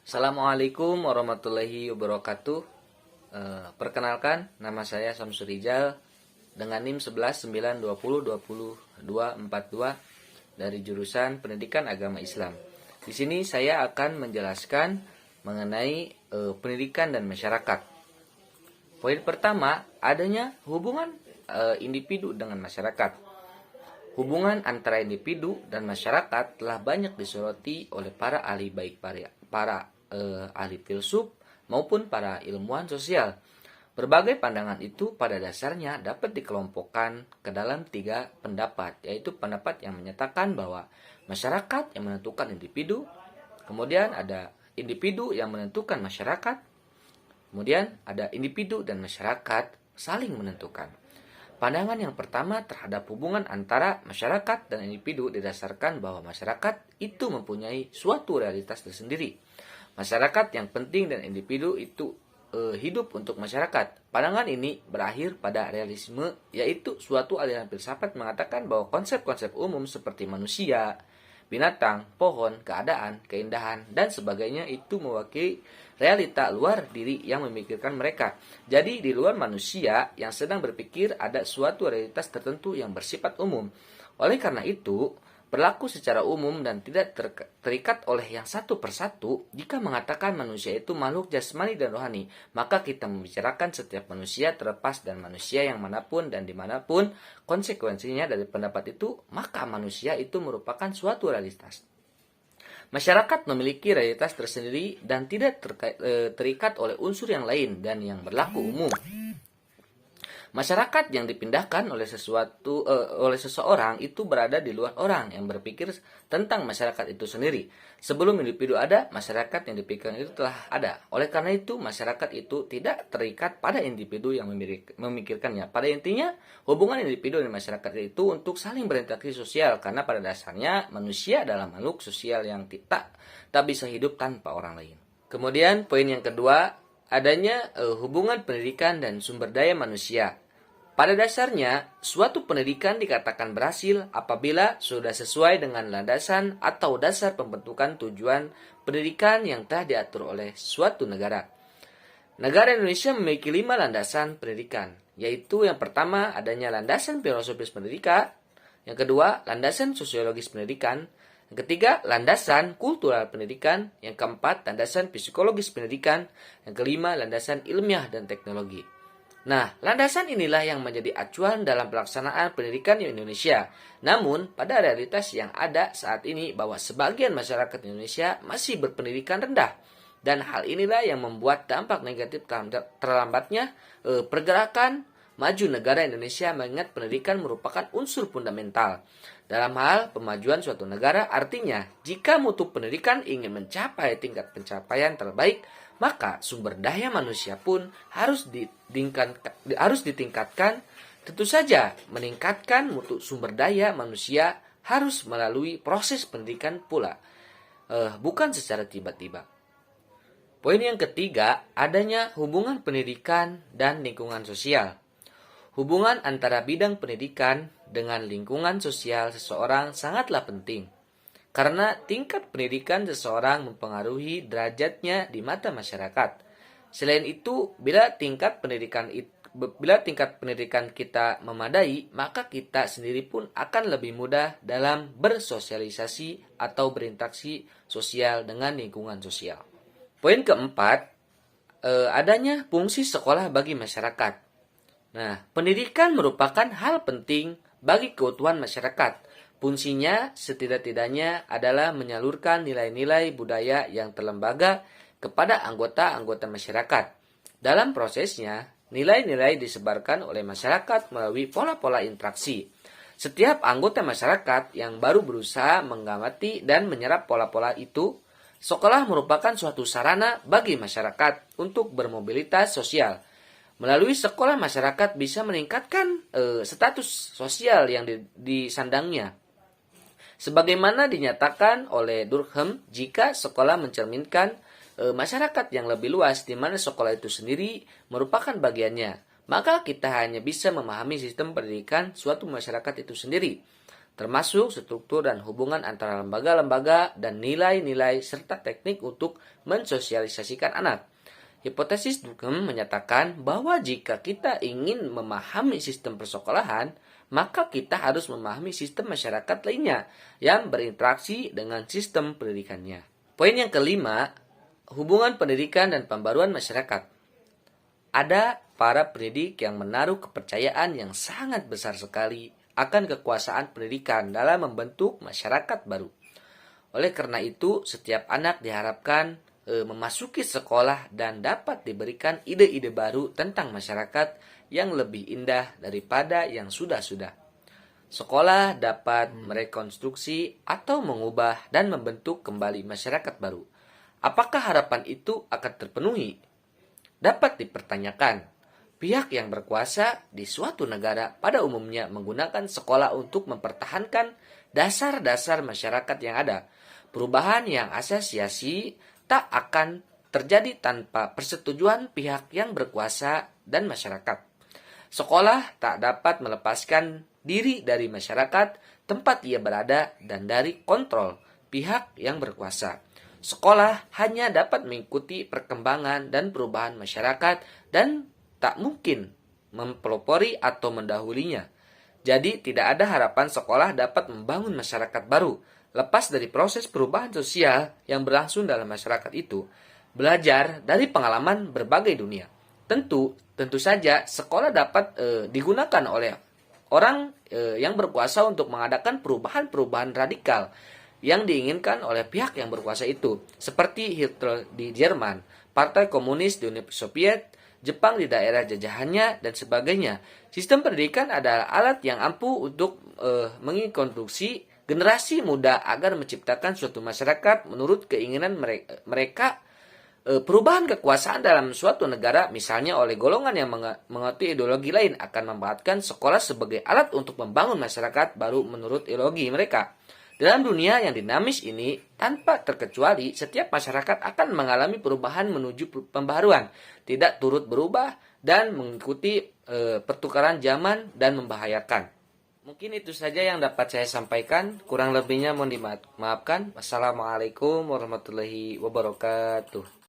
Assalamualaikum warahmatullahi wabarakatuh. Perkenalkan, nama saya Samsur Rizal dengan NIM 1192020242 dari jurusan Pendidikan Agama Islam. Di sini saya akan menjelaskan mengenai pendidikan dan masyarakat. Poin pertama, adanya hubungan individu dengan masyarakat. Hubungan antara individu dan masyarakat telah banyak disoroti oleh para ahli, baik para ahli filsuf maupun para ilmuwan sosial. Berbagai pandangan itu pada dasarnya dapat dikelompokkan ke dalam 3 pendapat, yaitu pendapat yang menyatakan bahwa masyarakat yang menentukan individu, kemudian ada individu yang menentukan masyarakat, kemudian ada individu dan masyarakat saling menentukan. Pandangan yang pertama terhadap hubungan antara masyarakat dan individu didasarkan bahwa masyarakat itu mempunyai suatu realitas tersendiri. Masyarakat yang penting dan individu itu hidup untuk masyarakat. Pandangan ini berakhir pada realisme, yaitu suatu aliran filsafat mengatakan bahwa konsep-konsep umum seperti manusia, binatang, pohon, keadaan, keindahan, dan sebagainya itu mewakili realita luar diri yang memikirkan mereka. Jadi di luar manusia yang sedang berpikir ada suatu realitas tertentu yang bersifat umum. Oleh karena itu, berlaku secara umum dan tidak terikat oleh yang satu persatu. Jika mengatakan manusia itu makhluk jasmani dan rohani, maka kita membicarakan setiap manusia terlepas dan manusia yang manapun dan dimanapun konsekuensinya dari pendapat itu, maka manusia itu merupakan suatu realitas. Masyarakat memiliki realitas tersendiri dan tidak terikat oleh unsur yang lain dan yang berlaku umum. Masyarakat yang dipindahkan oleh seseorang itu berada di luar orang yang berpikir tentang masyarakat itu sendiri. Sebelum individu ada, masyarakat yang dipikirkan itu telah ada. Oleh karena itu, masyarakat itu tidak terikat pada individu yang memikirkannya. Pada intinya, hubungan individu dan masyarakat itu untuk saling berinteraksi sosial, karena pada dasarnya manusia adalah makhluk sosial yang tak bisa hidup tanpa orang lain. Kemudian poin yang kedua, adanya hubungan pendidikan dan sumber daya manusia. Pada dasarnya, suatu pendidikan dikatakan berhasil apabila sudah sesuai dengan landasan atau dasar pembentukan tujuan pendidikan yang telah diatur oleh suatu negara. Negara Indonesia memiliki 5 landasan pendidikan, yaitu yang pertama adanya landasan filosofis pendidikan, yang kedua landasan sosiologis pendidikan, yang ketiga landasan kultural pendidikan, yang keempat landasan psikologis pendidikan, yang kelima landasan ilmiah dan teknologi. Nah, landasan inilah yang menjadi acuan dalam pelaksanaan pendidikan di Indonesia. Namun, pada realitas yang ada saat ini bahwa sebagian masyarakat Indonesia masih berpendidikan rendah. Dan hal inilah yang membuat dampak negatif terlambatnya pergerakan maju negara Indonesia, mengingat pendidikan merupakan unsur fundamental dalam hal pemajuan suatu negara. Artinya, jika mutu pendidikan ingin mencapai tingkat pencapaian terbaik, maka sumber daya manusia pun harus ditingkatkan. Tentu saja, meningkatkan mutu sumber daya manusia harus melalui proses pendidikan pula, bukan secara tiba-tiba. Poin yang ketiga, adanya hubungan pendidikan dan lingkungan sosial. Hubungan antara bidang pendidikan dengan lingkungan sosial seseorang sangatlah penting, karena tingkat pendidikan seseorang mempengaruhi derajatnya di mata masyarakat. Selain itu, bila tingkat pendidikan kita memadai, maka kita sendiri pun akan lebih mudah dalam bersosialisasi atau berinteraksi sosial dengan lingkungan sosial. Poin keempat, adanya fungsi sekolah bagi masyarakat. Nah, pendidikan merupakan hal penting bagi keutuhan masyarakat. Fungsinya setidak-tidaknya adalah menyalurkan nilai-nilai budaya yang terlembaga kepada anggota-anggota masyarakat. Dalam prosesnya, nilai-nilai disebarkan oleh masyarakat melalui pola-pola interaksi. Setiap anggota masyarakat yang baru berusaha mengamati dan menyerap pola-pola itu, sekolah merupakan suatu sarana bagi masyarakat untuk bermobilitas sosial. Melalui sekolah, masyarakat bisa meningkatkan status sosial yang disandangnya. Sebagaimana dinyatakan oleh Durkheim, jika sekolah mencerminkan masyarakat yang lebih luas di mana sekolah itu sendiri merupakan bagiannya, maka kita hanya bisa memahami sistem pendidikan suatu masyarakat itu sendiri. termasuk struktur dan hubungan antara lembaga-lembaga dan nilai-nilai serta teknik untuk mensosialisasikan anak. Hipotesis Durkheim menyatakan bahwa jika kita ingin memahami sistem persekolahan, maka kita harus memahami sistem masyarakat lainnya yang berinteraksi dengan sistem pendidikannya. Poin yang kelima, hubungan pendidikan dan pembaruan masyarakat. Ada para pendidik yang menaruh kepercayaan yang sangat besar sekali akan kekuasaan pendidikan dalam membentuk masyarakat baru. Oleh karena itu, setiap anak diharapkan memasuki sekolah dan dapat diberikan ide-ide baru tentang masyarakat yang lebih indah daripada yang sudah-sudah. Sekolah dapat merekonstruksi atau mengubah dan membentuk kembali masyarakat baru. Apakah harapan itu akan terpenuhi? Dapat dipertanyakan. Pihak yang berkuasa di suatu negara pada umumnya menggunakan sekolah untuk mempertahankan dasar-dasar masyarakat yang ada. Perubahan yang asasiasi tak akan terjadi tanpa persetujuan pihak yang berkuasa dan masyarakat. Sekolah tak dapat melepaskan diri dari masyarakat tempat ia berada dan dari kontrol pihak yang berkuasa. Sekolah hanya dapat mengikuti perkembangan dan perubahan masyarakat dan tak mungkin mempelopori atau mendahulinya. Jadi tidak ada harapan sekolah dapat membangun masyarakat baru. Lepas dari proses perubahan sosial yang berlangsung dalam masyarakat itu, belajar dari pengalaman berbagai dunia. Tentu saja sekolah dapat digunakan oleh orang yang berkuasa untuk mengadakan perubahan-perubahan radikal yang diinginkan oleh pihak yang berkuasa itu, seperti Hitler di Jerman, Partai Komunis di Uni Soviet, Jepang di daerah jajahannya, dan sebagainya. Sistem pendidikan adalah alat yang ampuh untuk menginkonstruksi generasi muda agar menciptakan suatu masyarakat menurut keinginan mereka. Perubahan kekuasaan dalam suatu negara, misalnya oleh golongan yang mengerti ideologi lain, akan memanfaatkan sekolah sebagai alat untuk membangun masyarakat baru menurut ideologi mereka. Dalam dunia yang dinamis ini, tanpa terkecuali, setiap masyarakat akan mengalami perubahan menuju pembaharuan, tidak turut berubah dan mengikuti pertukaran zaman dan membahayakan. Mungkin itu saja yang dapat saya sampaikan. Kurang lebihnya mohon dimaafkan. Wassalamualaikum warahmatullahi wabarakatuh.